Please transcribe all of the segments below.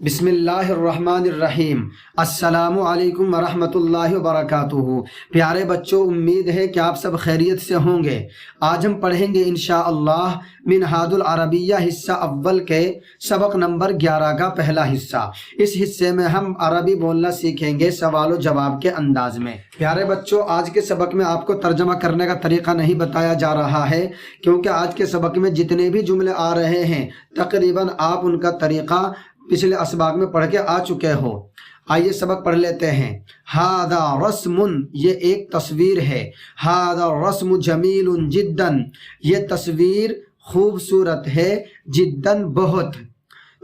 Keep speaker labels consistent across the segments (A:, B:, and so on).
A: بسم اللہ الرحمن الرحیم۔ السلام علیکم ورحمۃ اللہ وبرکاتہ۔ پیارے بچوں، امید ہے کہ آپ سب خیریت سے ہوں گے۔ آج ہم پڑھیں گے انشاءاللہ منہاج العربیہ حصہ اول کے سبق نمبر 11 کا پہلا حصہ۔ اس حصے میں ہم عربی بولنا سیکھیں گے سوال و جواب کے انداز میں۔ پیارے بچوں، آج کے سبق میں آپ کو ترجمہ کرنے کا طریقہ نہیں بتایا جا رہا ہے، کیونکہ آج کے سبق میں جتنے بھی جملے آ رہے ہیں تقریباً آپ ان کا طریقہ پچھلے اسباق میں پڑھ کے آ چکے ہو۔ آئیے سبق پڑھ لیتے ہیں۔ ہذا رسم، یہ ایک تصویر ہے۔ ہذا رسم جمیل جدا، یہ تصویر خوبصورت ہے، جداً بہت۔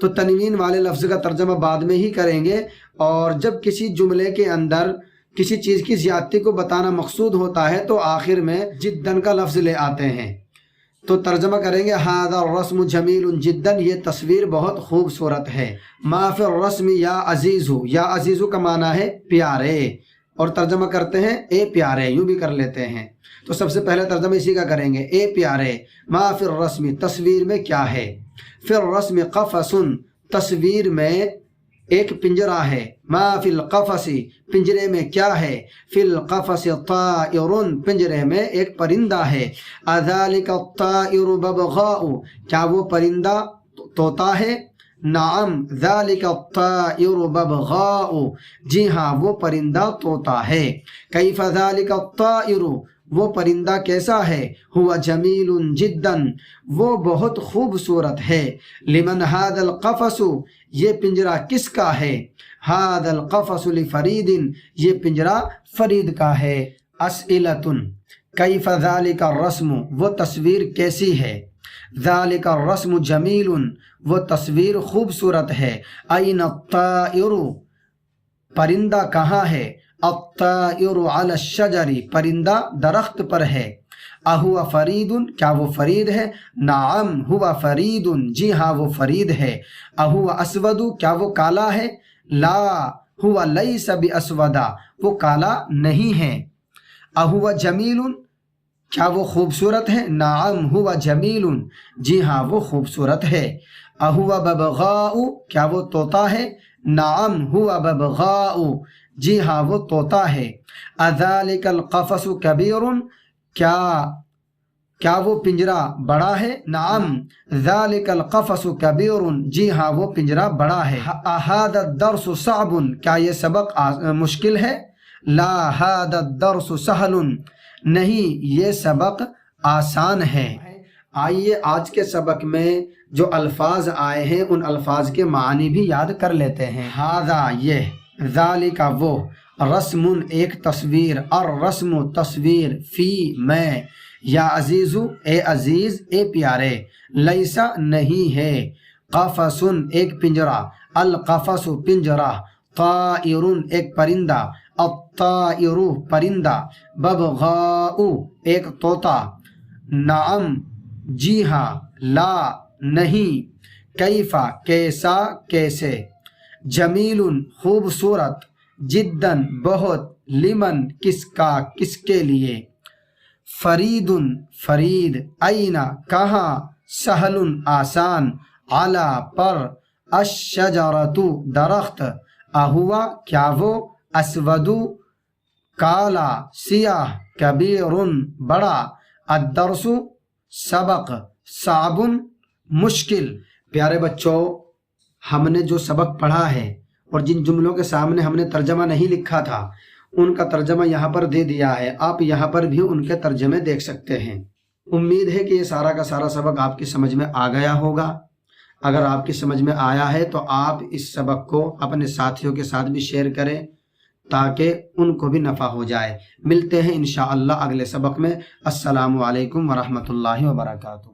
A: تو تنوین والے لفظ کا ترجمہ بعد میں ہی کریں گے، اور جب کسی جملے کے اندر کسی چیز کی زیادتی کو بتانا مقصود ہوتا ہے تو آخر میں جداً کا لفظ لے آتے ہیں۔ تو ترجمہ کریں گے ہذا الرسم جمیل جداً، یہ تصویر بہت خوبصورت ہے۔ ما فی الرسم یا عزیزو، یا عزیزو کا معنی ہے پیارے، اور ترجمہ کرتے ہیں اے پیارے، یوں بھی کر لیتے ہیں۔ تو سب سے پہلے ترجمہ اسی کا کریں گے، اے پیارے۔ ما فی الرسم، تصویر میں کیا ہے؟ فی الرسم قفص، تصویر میں ایک پنجرہ ہے۔ ما فی القفص، پنجرے میں کیا ہے؟ فی القفص طائر، پنجرے میں ایک پرندہ ہے۔ اذالک الطائر ببغاء، کیا وہ پرندہ طوطا ہے؟ نعم ذالک الطائر ببغاء، جی ہاں وہ پرندہ طوطا ہے۔ کیف ذالک الطائر، وہ پرندہ کیسا ہے؟ ہوا جمیل جدا، وہ بہت خوبصورت ہے۔ لمن ھذا القفص، یہ پنجرہ کس کا ہے؟ ھذا القفص لفرید، یہ پنجرہ فرید کا ہے۔ اسئلۃ، کیف ذالک الرسم، وہ تصویر کیسی ہے؟ ذالک الرسم جمیل، وہ تصویر خوبصورت ہے۔ این الطائر، پرندہ کہاں ہے؟ الطائر علی الشجر، پرندہ درخت پر ہے۔ اہو فرید، کیا وہ فرید ہے؟ نعم ہوا فرید، جی ہاں وہ فرید ہے۔ اہو اسود، کیا وہ کالا ہے؟ لا ہوا لیس باسودا، وہ کالا نہیں ہے۔ اہو جمیل، کیا وہ خوبصورت ہے؟ نعم ہوا جمیل، جی ہاں وہ خوبصورت ہے۔ اہو ببغاء، کیا وہ طوطا ہے؟ نعم ہوا ببغاء، جی ہاں وہ طوطا ہے۔ اذالک القفص کبیر، کیا وہ پنجرہ بڑا ہے؟ نعم ذالک القفص کبیر، جی ہاں وہ پنجرہ بڑا ہے۔ ھذا الدرس صعب، کیا یہ سبق مشکل ہے؟ لا ھذا الدرس سہل، نہیں یہ سبق آسان ہے۔ آئیے آج کے سبق میں جو الفاظ آئے ہیں ان الفاظ کے معنی بھی یاد کر لیتے ہیں۔ ھذا یہ، ذالک وہ، رسم ایک تصویر، الرسم تصویر، فی میں، یا عزیزو اے عزیز اے پیارے، لیسا نہیں ہے، قفص ایک پنجرہ، القفص پنجرہ، طائر ایک پرندہ، الطائر پرندہ، ببغاء ایک طوطا، نعم جی ہاں، لا نہیں، کیفا کیسا کیسے، جمیل خوبصورت، جداً بہت، لمن کس کا کس کے لیے، فرید فرید، این کہاں، سہل آسان، علی پر، الشجرۃ درخت، اہوا کیا وہ، اسود کالا سیاہ، کبیر بڑا، الدرس سبق، صعب مشکل۔ پیارے بچوں، ہم نے جو سبق پڑھا ہے اور جن جملوں کے سامنے ہم نے ترجمہ نہیں لکھا تھا ان کا ترجمہ یہاں پر دے دیا ہے، آپ یہاں پر بھی ان کے ترجمے دیکھ سکتے ہیں۔ امید ہے کہ یہ سارا کا سارا سبق آپ کی سمجھ میں آ گیا ہوگا۔ اگر آپ کی سمجھ میں آیا ہے تو آپ اس سبق کو اپنے ساتھیوں کے ساتھ بھی شیئر کریں تاکہ ان کو بھی نفع ہو جائے۔ ملتے ہیں انشاءاللہ اگلے سبق میں۔ السلام علیکم ورحمۃ اللہ وبرکاتہ۔